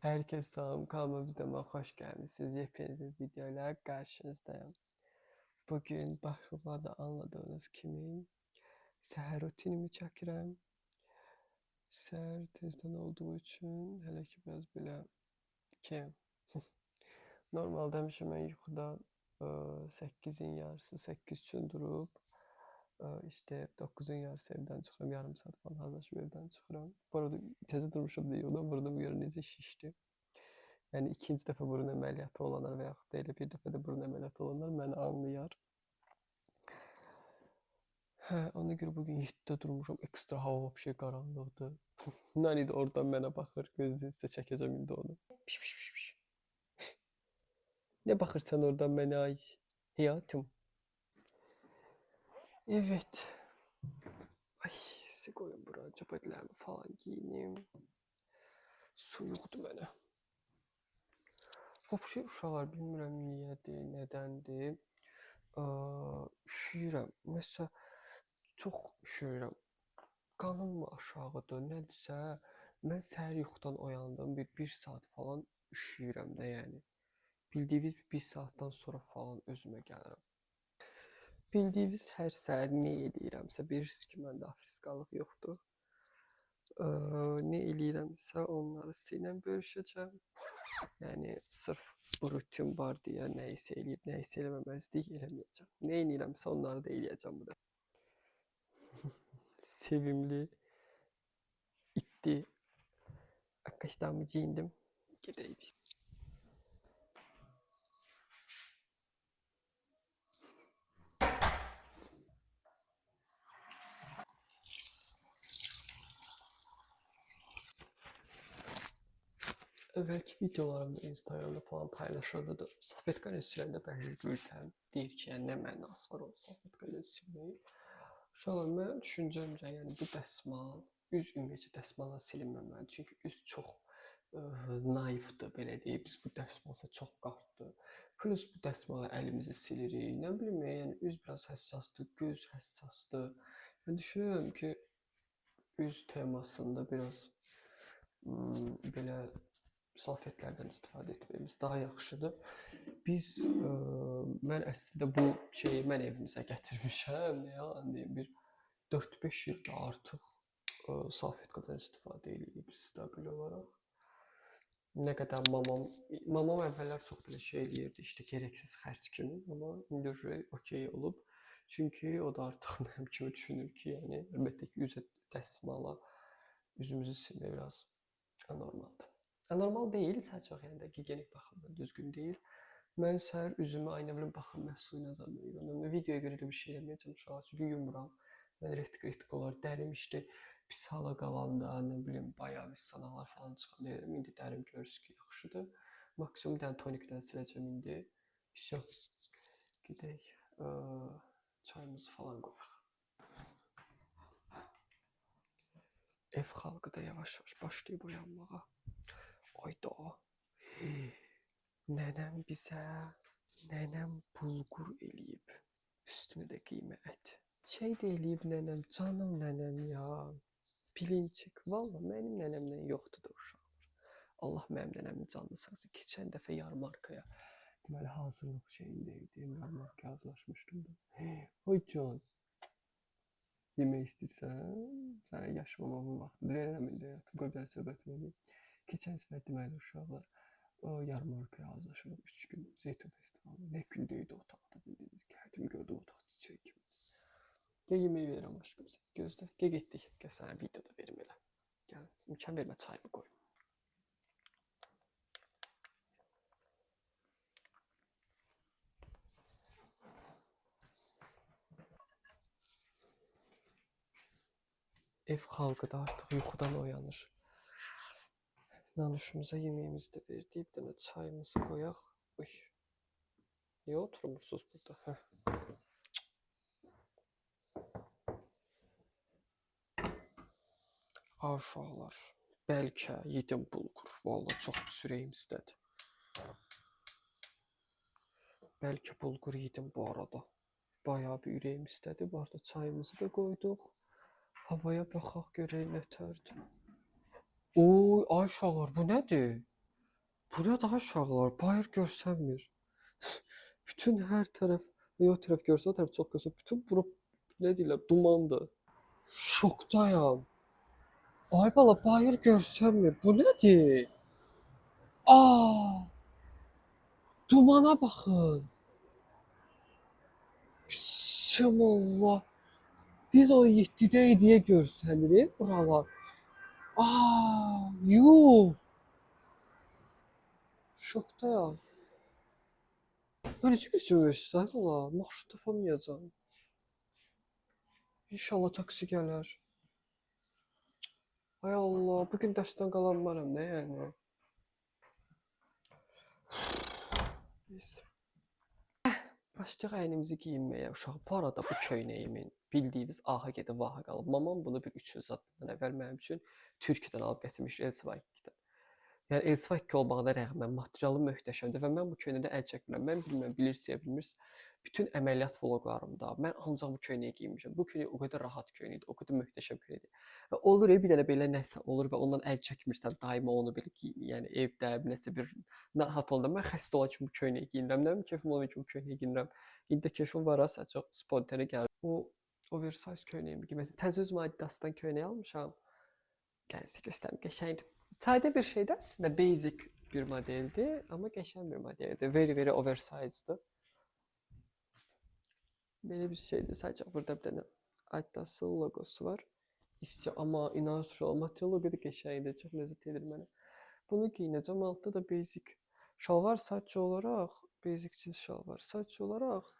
Herkese selam, kanalıma videoma hoş gelmişsiniz. Yepyeni bir videoyla karşınızdayım. Bugün başlıqlarda anladığınız kimi səhər rutinimi çəkirəm. Səhər tezdən olduğu üçün hələ ki biraz belə ki normalda həmişə mən yuxuda 8-in yarısı 8 üçün durub işte 9'un yarısı evdən çıxıram, yarım saat falan hazırlaşıb evdən çıxıram. Bu arada tezə durmuşam deyə ona burada bu görə necə şişdi. Yəni ikinci dəfə burun əməliyyatı olanlar və yaxud da elə bir dəfə də burun əməliyyatı olanlar məni anlayar. Hə, ona görə bugün 7-də durmuşam. Ekstra hava vəbşə qaranlıqdır. Nani də oradan mənə baxır. Gözlüyü üstə çəkəcəm indi onu. Piş piş piş piş. Ne bakırsan oradan mənə ay hayatım. Evet. Ay, sizi qoyun bura. Cəbədlərimi falan giyinim. Soyuqdur mənə. Vəbşə uşaqlar bilmirəm niyədir, nədəndir. Üşüyürəm. Məsələn, çox üşüyürəm. Qanım mı aşağıdır, nədirsə, mən səhər yuxudan oyandım, bir saat falan üşüyürəm də, yəni. Bildiyiniz bir saatdan sonra falan özümə gəlirəm. Bildiyiniz hər səhər nə eləyirəmsə, bilirsiniz ki, məndə afriskalıq yoxdur. Nə eləyirəmsə, onları sizinlə bölüşəcəm. Yəni, sırf bu rutin var deyə nəyisə eləyib, nəyisə eləməməzlik eləməyəcəm. Nə eləyirəmsə, onları da eləyəcəm bu da. Sevimli itti. Arkadaşlarımı giyindim. Gidelim biz. Əvvəlki videolarımda Instagramda falan paylaşırdı da salfet qalem siləndə bəzi gültəm deyir ki, yəni nə mənası var o salfet qalem silməyi. Uşaqlar, mənim düşüncəmcə, yəni bu dəsmal, üz ümumiyyətlə dəsmalla silinməməli. Çünki üz çox naifdir, belə deyək. Biz bu dəsmalsa çox qartdır. Plus bu dəsmala əlimizi silirik. Nə bilim, yəni üz biraz həssasdır, göz həssasdır. Mən düşünürəm ki, üz temasında biraz belə salfetlərdən istifadə etməyimiz daha yaxşıdır. Mən əslində bu şeyi mən evimizə gətirmişəm. Nə yalan deyim, bir 4-5 ildir artıq salfetkadan istifadə edirik stabil olaraq. Nə qədər mamam əvvəllər çox belə şey eləyirdi, işte gereksiz xərc kimi, amma indi okey olub. Çünki o da artıq mənim kimi düşünür ki, yəni əlbəttə ki, üzə dəsmala üzümüzü silmək biraz anormaldır. Anormal deyil, sadəcə yəni də gigiyenik baxımdan düzgün deyil. Mən səhər üzümü aynavlın baxım məhsulu ilə zannediyorum. Videoya görə də bir şey eləməyəcəm uşağa, çünki yumuram. Mən retik olar, dərim işte pis hala qalanda, nə bilim, bayağı bir sanalar falan çıxan deyirəm. İndi dərim görürsünüz ki, yaxşıdır. Maksimum bir dənə toniklə siləcəm indi. Всё. Gedək. Çayımızı falan qoyaq. Ev xalqı da yavaş-yavaş başlayıb oyanmağa. Ayda. Nənəm bulgur eləyib. Üstünə də qiymə ət. Şey də eləyib nənəm, canım nənəm ya. Bilinçik. Valla mənim nənəmdən yoxdur da uşaqlar. Allah mənim nənəmin canını sağsın. Keçən dəfə yarmarkaya deməli hazırlıq şeyində idim. Yarmarkaya hazırlaşmışdım da. Oy can. Yemək istəyirsən? Sənə yaşamamın vaxtıdır. Verirəm indi həyatım. Qoy bir söhbət edeyim. Keçən səfər deməli uşaqlar o yarmarkaya hazırlaşırıq 3 gün Zeytun festivalı. Nə gündəydi otaqda bildiniz. Gəldim gördüm otaq çiçək kimi. Gəl yemək verirəm aşkım sən. Gözlə. Gəl getdik. Gəl sənə videoda verim elə. Gəl. İmkan vermə çayımı qoy. Ev xalqı da artıq yuxudan oyanır. Nanuşumuza yeməyimizi də verdik. Bir dənə çayımızı qoyaq. Uy. Niyə oturmursunuz burada? Hə. Uşaqlar, bəlkə yedim bulgur. Valla çox sürəyim istədi. Bəlkə bulgur yedim bu arada. Bayağı bir ürəyim istədi. Bu arada çayımızı da qoyduq. Havaya baxaq görək nətərdir. Oy, ay uşaqlar, bu nədir? Buraya daha aşağılar. Bayır görsənmir. Bütün hər tərəf, o tərəf görsə, o tərəf çox görsə, bütün bura nə deyirlər, dumandır. Şokdayam. Ay bala, bayır görsənmir. Bu nədir? Aa, dumana baxın. Bismillah. Biz o 7-də idiyə görsənir buralar. Aa, yuh. Şokdayam. Mən necə keçirmişsən ola? Marşrut tapamayacağam. İnşallah taksi gələr. Ay Allah, bugün dərsdən qalanmaram, nə yəni? Neyse. Başlayaq əynimizi geyinməyə. Uşaq, bu arada bu köynəyimin bildiyiniz aha gedib vaha qalıb. Mamam bunu bir 300 zaddan əvvəl mənim üçün Türkiyədən alıb gətirmiş Elsivayikdən. Yəni Elsivayik olmağına rəğmən materialı möhtəşəmdir və mən bu köynədə əl çəkmirəm. Mən bilmirəm, bilirsiniz, bilmirsiniz. Bütün əməliyyat vloqlarımda mən ancaq bu köynəyi geyinmişəm. Bu köynək o qədər rahat köynək idi, o qədər möhtəşəm köynək idi. Və olur bir dənə belə nəsə olur və ondan əl çəkmirsən, daima onu belə giyin. Yəni evdə nəsə bir narahat olanda mən xəstə olan kimi bu köynəyi geyinirəm. Nə bilim keyfim olan kimi bu köynəyi geyinirəm. İndi də keyfim var, sadəcə spontane gəlir. O oversize köynəyimi geymək. Təzə özümə Adidasdan köynək almışam. Gəlsə göstərim, qəşəngdir. Sadə bir şeydir əslində, basic bir modeldir, amma qəşəng bir modeldir. Very oversize'dır. Belə bir şeydir. Sadəcə burada bir dənə Adidas'ın logosu var. İfsi, amma inanın material o qədər qəşəngdir, çox ləzzət edir mənə. Bunu geyinəcəm. Altda da basic şalvar, sadəcə olaraq basicsiz şalvar. Sadəcə olaraq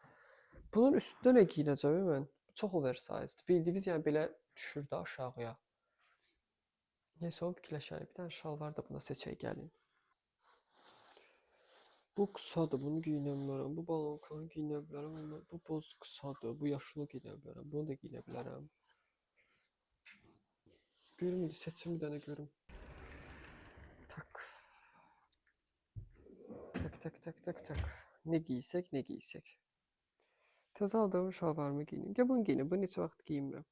bunun üstündə nə geyinəcəm mən? Çox oversize'dir. Bildiyiniz yəni belə düşür də aşağıya. Neysə, onu fikirləşərik. Bir dənə şalvar da buna seçək gəlin. Bu qısadır, bunu geyinə bilərəm. Bu balonkanı geyinə bilərəm, amma bu boz qısadır. Bu yaşlı geyinə bilərəm. Bunu da geyinə bilərəm. Görüm, indi seçim bir dənə görüm. Tak. Tak. Nə giysək? Təzə aldığım şalvarımı geyinim. Gəl bunu geyinim. Bunu neçə vaxt geyinmirəm.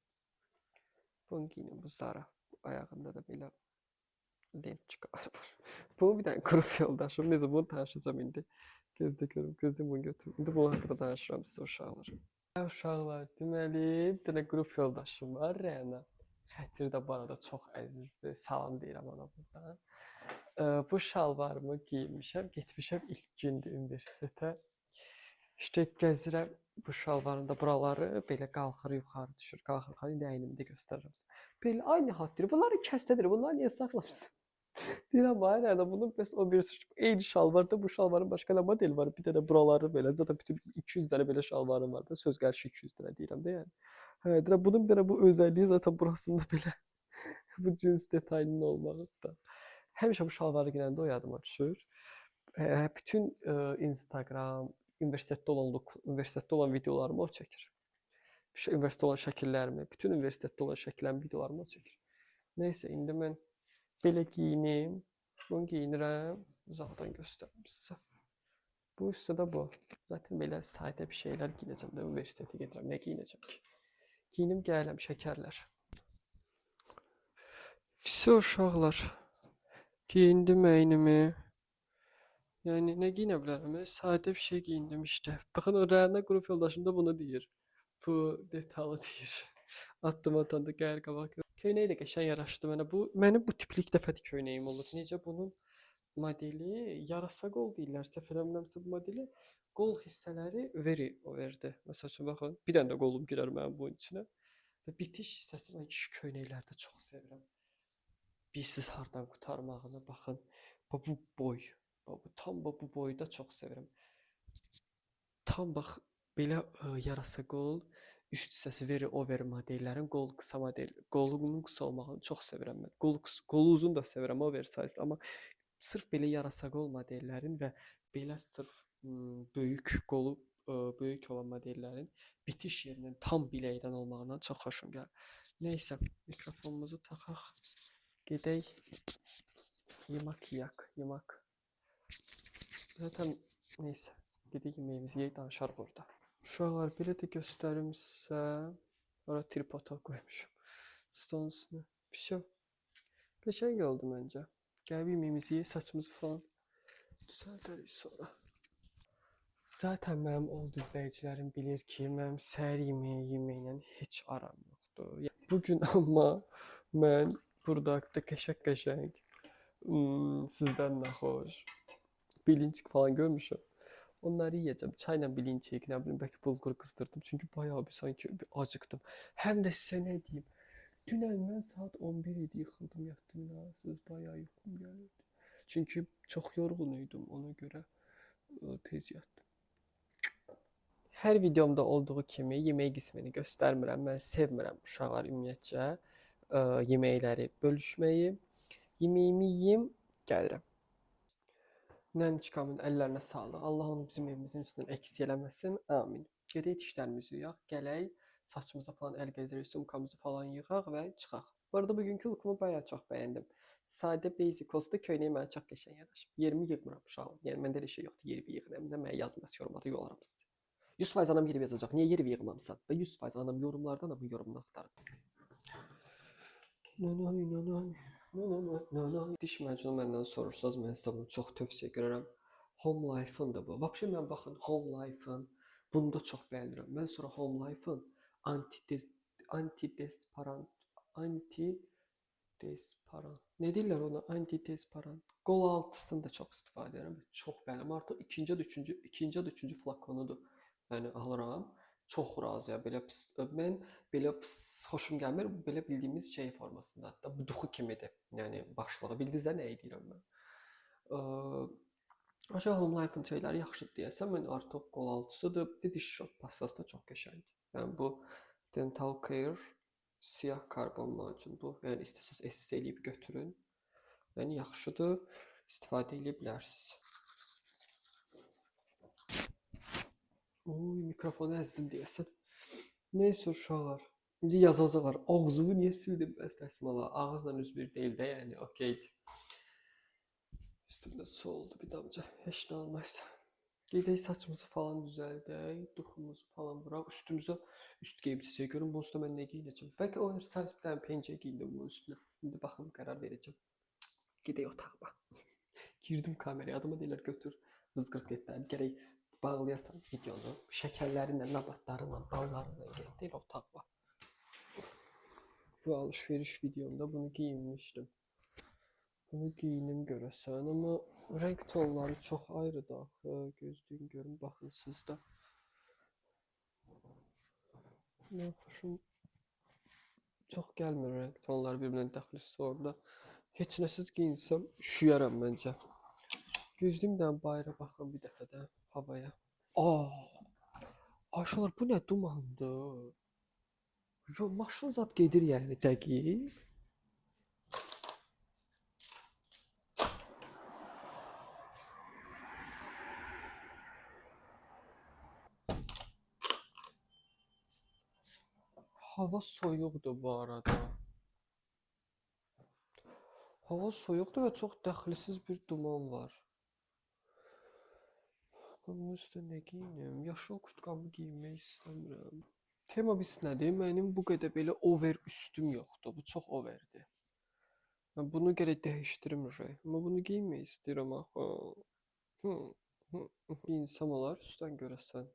Bunu geyinim. Bu Zara. Ayağında da belə lentçiklər var. Bunu bir dənə qrup yoldaşım. Necə bunu danışacağım indi. Gözdə görüm. Gözdə bunu götürüm. İndi bunun haqqında danışıram sizə uşaqlar. Uşaqlar, deməli, bir dənə qrup yoldaşım var, Rəna. Xətiri də bu arada çox əzizdir. Salam deyirəm ona buradan. Bu şalvarımı geyinmişəm. Getmişəm ilk gündür universitetə. İşte gəzirəm bu şalvarın da buraları belə qalxır yuxarı düşür. Qalxır yuxarı, indi əynimdə göstərirəm sizə. Belə ay Nihatdir, bunları kəsdədir, bunları niyə saxlamısın? Deyirəm ay Rəna, bunun bəs o bir eyni şalvarda bu şalvarın başqa nə model var? Bir dənə buraları belə, zaten bütün 200 dənə belə şalvarım var da, söz gəlişi 200 dənə deyirəm də yəni. Hə, deyirəm bunun bir dənə bu özəlliyi zaten burasında belə bu cins detayının olmağı da. Həmişə bu şalvarı geyəndə o yadıma düşür. Bütün Instagram, universitetdə olan videolarımı o çəkir. Universitetdə olan şəkillərimi, bütün universitetdə olan şəkillərimi, videolarımı o çəkir. Neysə, indi mən belə geyinim. Bunu geyinirəm. Uzaqdan göstərim sizə. Bu üstə də bu. Zaten belə sadə bir şeylər geyinəcəm də universitetə gedirəm. Nə geyinəcəm ki? Geyinim gələm şəkərlər. Visi uşaqlar. Geyindim əynimi. Yəni nə geyinə bilərəm? Sadə bir şey geyindim işte. Baxın o Rəna qrup yoldaşım da bunu deyir. Bu detalı deyir. Addım atanda gəlir qabaq. Köynək də qəşəng yaraşdı mənə. Bu mənim bu tiplik dəfədir köynəyim olub. Necə bunun modeli yarasa qol deyirlər. Səhv eləmirəmsə bu modeli qol hissələri very overdi. Məsəl üçün baxın, bir dənə də qolum girər mənim bunun içinə. Və bitiş hissəsi mən kişi köynəklərdə çox sevirəm. Birsiz hardan qurtarmağını baxın. Bu boy. Tam bu boyda çox sevirəm. Tam bax belə yarasa qol, üst hissəsi very over modellərin qol qısa model, qolunun qısa olmağını çox sevirəm mən. Qolu uzun da sevirəm, oversize, amma sırf belə yarasa qol modellərin və belə sırf böyük qolu böyük olan modellərin bitiş yerinin tam biləkdən olmağından çox xoşum gəlir. Nəysə, mikrofonumuzu taxaq. Gedək yemək yeyək. Zaten neysə, gedək yeməyimizi yeyək, danışar burada. Uşaqlar, belə də göstərim sizə. Ora tripoda qoymuşam. Stolun üstünə. Pişo. Qəşəng oldu məncə. Gəlib yeməyimizi yeyək, saçımızı falan Düzəldərik sonra. Zaten mənim old izləyicilərim bilir ki, mənim səhər yeməyi yeməklə heç aram yoxdur. Bugün amma mən burada qəşəng sizdən naxoş bilinçik falan görmüşəm. Onları yeyəcəm. Çayla bilinçik, nə bilim, bəlkə bulgur qızdırdım. Çünki bayağı bir sanki bir acıqdım. Həm də sizə nə deyim? Dünən mən saat 11 idi yıxıldım yatdım ya. Siz bayağı yuxum gəlirdi. Çünki çox yorğun idim, ona görə tez yatdım. Hər videomda olduğu kimi yemək qismini göstərmirəm. Mən sevmirəm uşaqlar ümumiyyətcə yeməkləri bölüşməyi. Yeməyimi yeyim, gəlirəm. Nənçikamın əllərinə sağlıq. Allah onu bizim evimizin üstündən əksik eləməsin. Amin. Gedək dişlərimizi yuyaq, gələk, saçımıza falan əl gəzdirək, sumkamızı falan yığaq və çıxaq. Bu arada bugünkü lookumu bayağı çox bəyəndim. Sadə basic olsa köynək mənə çox qəşəng yaraşıb. Yerimi yığmıram uşağım. Yəni məndə elə şey yoxdur, yerimi yığın. Əminə mənə yazmaz yorumlarda yolaram sizi. 100% anam yerimi yazacaq. Niyə yerimi yığmamısan? Və 100% anam yorumlardan ama yorumunu axtarır. Diş macunu məndən sorursanız, mən sizə bunu çox tövsiyə görərəm. Home Life-ın da bu. Vəbşə mən baxın Home Life-ın bunu da çox bəyənirəm. Mən sonra Home Life-ın antidesparant. Ne deyirlər ona? Antidesparant. Qol altısını da çox istifadə edirəm. Çox bəyənirəm. Artıq ikinci ya da üçüncü flakonudur. Yəni alıram. Çox razıyam. Belə pis, mən belə pis, xoşum gəlmir. Belə bildiyimiz şey formasında. Hətta bu duxu kimidir. Yəni başlığı. Bildinizsə nə edirəm mən? Aşağı Home Life-ın şeyləri yaxşıdır deyəsən. Mən artıq qol altısıdır. Bir diş şot pastası da çox qəşəngdir. Yəni bu Dental Care siyah karbon macun bu. Yəni istəsəz SS eləyib götürün. Yəni yaxşıdır. İstifadə edə bilərsiniz. Oy, mikrofonu əzdim deyəsən. Neysə uşaqlar. İndi yazacaqlar. Ağzımı niyə sildim bəs dəsmala? Ağızla üz bir deyil də, yəni okeydir. Üstümdə su oldu bir damca. Heç nə olmaz. Gedək saçımızı falan düzəldək. Duxumuzu falan vuraq. Üstümüzə üst geyimçisiyə görün. Bunun üstündə mən nə giyinəcəm? Bəlkə o sadəcə bir dənə pencək giyindim bunun üstünə. İndi baxım qərar verəcəm. Gedək otağıma. Girdim kameraya. Adıma deyirlər götür. Vızqırt getdən. Gərək bağlayasan videonu. Şəkərlərinlə, nabatlarınla, ballarınla getdi elə otağa. Bu alışveriş videomda bunu giyinmişdim. Bunu giyinim görəsən, amma renk tonları çox ayrıdır axı. Gözləyin görün, baxın sizdə. Mən xoşum çox gəlmir renk tonları bir-birinə dəxlisi orada. Heç nəsiz giyinsəm üşüyərəm məncə. Gözləyim də bayıra baxım bir dəfə də havaya. Aşalar bu nə dumandır? Yo, maşın zad gedir yəni dəqiq. Hava soyuqdur bu arada. Hava soyuqdur və çox dəxlisiz bir duman var. Bunun üstündə nə giyinim? Yaşıl kurtkamı giyinmək istəmirəm. Tema biz nədir? Mənim bu qədər belə over üstüm yoxdur. Bu çox overdir. Mən bunu gərək dəyişdirim. Amma bunu giyinmək istəyirəm axı. Giyinsəm olar üstdən görəsən.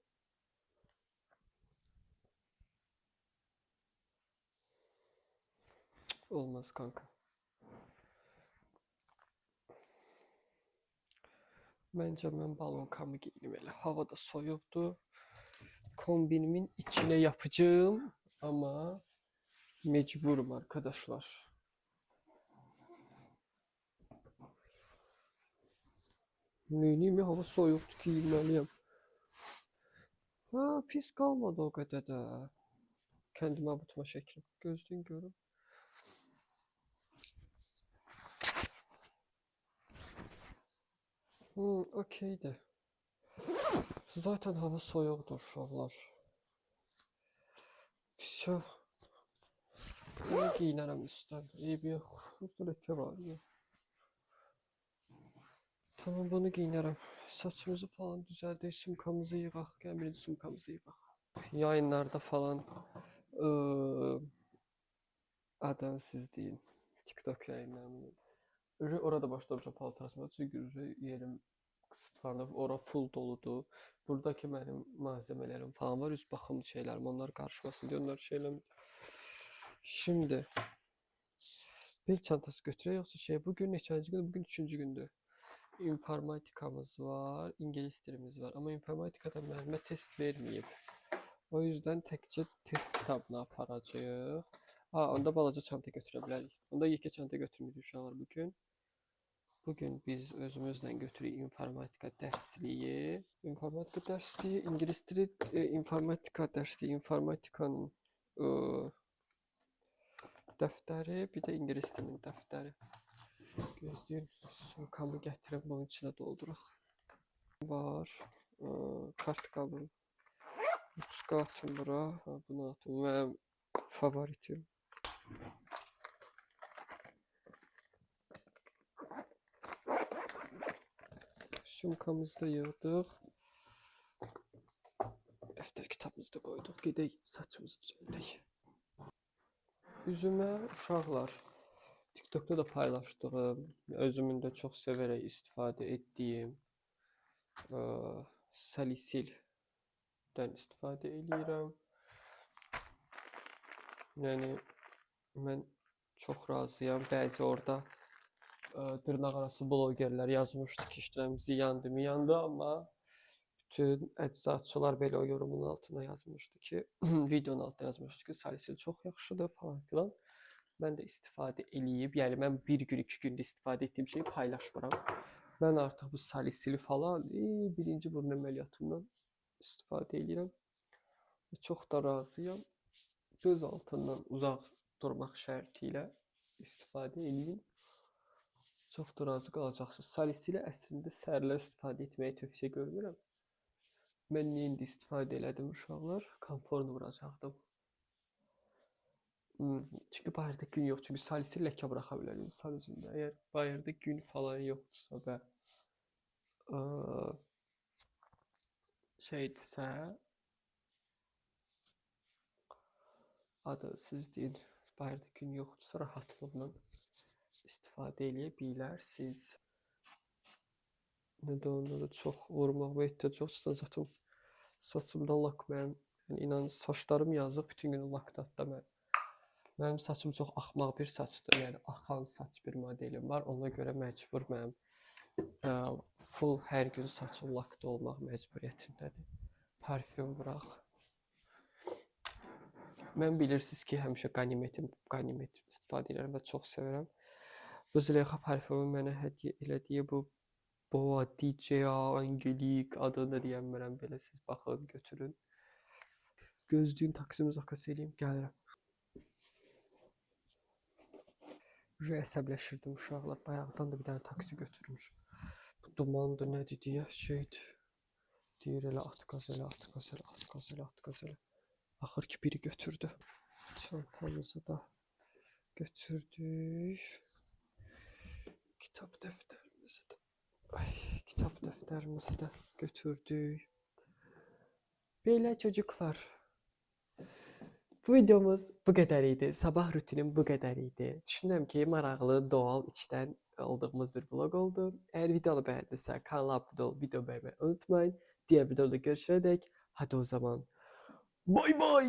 Olmaz kanka. Məncə mən balonkamı giyinim elə. Hava da soyuqdur. Kombinimin içine yapacağım ama mecburum arkadaşlar. Neyniyim ya, hava soyuqdur, giyinməliyəm. Ha, pis qalmadı o qədər də. Kəndimə butma şəklim. Gözləyin görün. Okeydir. Zaten hava soyuqdur uşaqlar. Всё. Bunu giyinərəm üstdən. Eybi yox. Üstə ləkə var ya. Tamam, bunu giyinərəm. Saçımızı falan düzəldək, sumkamızı yığaq. Gəlin sumkamızı yığaq. Yayınlarda falan adını siz deyin. TikTok yayınlarını. Orada başlamışam paltar asmağa. Çünki yerim qısıtlanıb, ora full doludur. Buradakı mənim malzemələrim falan var, üz baxım şeylərim, onlar qarışmasın deyə onlar şey eləmir. Şimdi bel çantası götürək yoxsa şey, bugün neçənci gündür? Bugün 3-cü gündür. İnformatikamız var, ingilis dilimiz var. Amma informatikada müəllimə test verməyib. O yüzden təkcə test kitabını aparacağıq. Onda balaca çanta götürə bilərik. Onda yekə çanta götürmürük uşaqlar bugün. Bugün biz özümüzlə götürük informatika dərsliyi. İnformatika dərsliyi, ingilis dili, informatika dərsliyi, informatikanın dəftəri, bir də ingilis dilinin dəftəri. Gözləyin, sumkamı gətirib bunun içine dolduraq. Var, kartqabım. Ruçka atın bura, bunu atın, mənim favoritim. Sumkamızı da yığdıq. Dəftər kitabımızı da qoyduq, gedək saçımızı düzəldək. Üzümə uşaqlar, TikTok'da da paylaşdığım, özümün də çox sevərək istifadə etdiyim salisildən istifadə edirəm. Yəni mən çox razıyam. Bəzi orada dırnaq arası blogerlər yazmışdı ki, işləm ziyandı, miyandı, amma bütün əczaçılar belə o yorumun altına yazmışdı ki, videonun altına yazmışdı ki, salisil çox yaxşıdır falan filan. Mən də istifadə eləyib, yəni mən bir gün, 2 gündə istifadə etdiyim şeyi paylaşmıram. Mən artıq bu salisili falan birinci burun əməliyyatımdan istifadə edirəm. Çox da razıyam. Göz altından uzaq durmaq şərti ilə istifadə eləyin. Çox da razı qalacaqsınız. Salisili əslində səhərlər istifadə etməyi tövsiyə görmürəm. Mən niyə indi istifadə elədim uşaqlar? Konforunu vuracaqdım. Çünki bayırda gün yox. Çünki salisil ləkə buraxa bilər insan üzündə. Əgər bayırda gün falan yoxdursa və şeydirsə, adı siz deyin, bayırda gün yoxdursa rahatlıqla istifadə eləyə bilərsiniz. Nə də onda da çox vurmağa ehtiyac yoxsa zaten saçımda lak mənim, yəni inan saçlarım yazıq, bütün gün lakdatda mən. Mənim saçım çox axmaq bir saçdır, yəni axan saç bir modelim var, ona görə məcbur mənim full hər gün saçım lakda olmaq məcburiyyətindədir. Parfüm vuraq. Mən bilirsiniz ki, həmişə qanimet istifadə edirəm və çox sevirəm. Bu Züleyxa parfümü mənə hədiyyə elədiyi bu Boa DJ Angelique adını da deyəmirəm, belə siz baxın, götürün. Gözlüyün taksimi zakas eləyim, gəlirəm. Əsəbləşirdim uşaqlar, bayaqdan da bir dənə taksi götürmüş. Bu dumandır, nədir deyə şeydir. Deyir elə at qaz elə, at qaz elə, at qaz elə, at qaz elə. Axır ki biri götürdü. Çantamızı da götürdük. Kitab dəftərimizi də götürdük. Belə çocuklar. Bu videomuz bu qədər idi. Sabah rutinim bu qədər idi. Düşünürəm ki, maraqlı, doğal, içdən aldığımız bir vlog oldu. Əgər videonu bəyəndinizsə, kanala abunə ol, video bəyənməyi unutmayın. Diğer videoda görüşene dek. Hadi o zaman. Bay bay.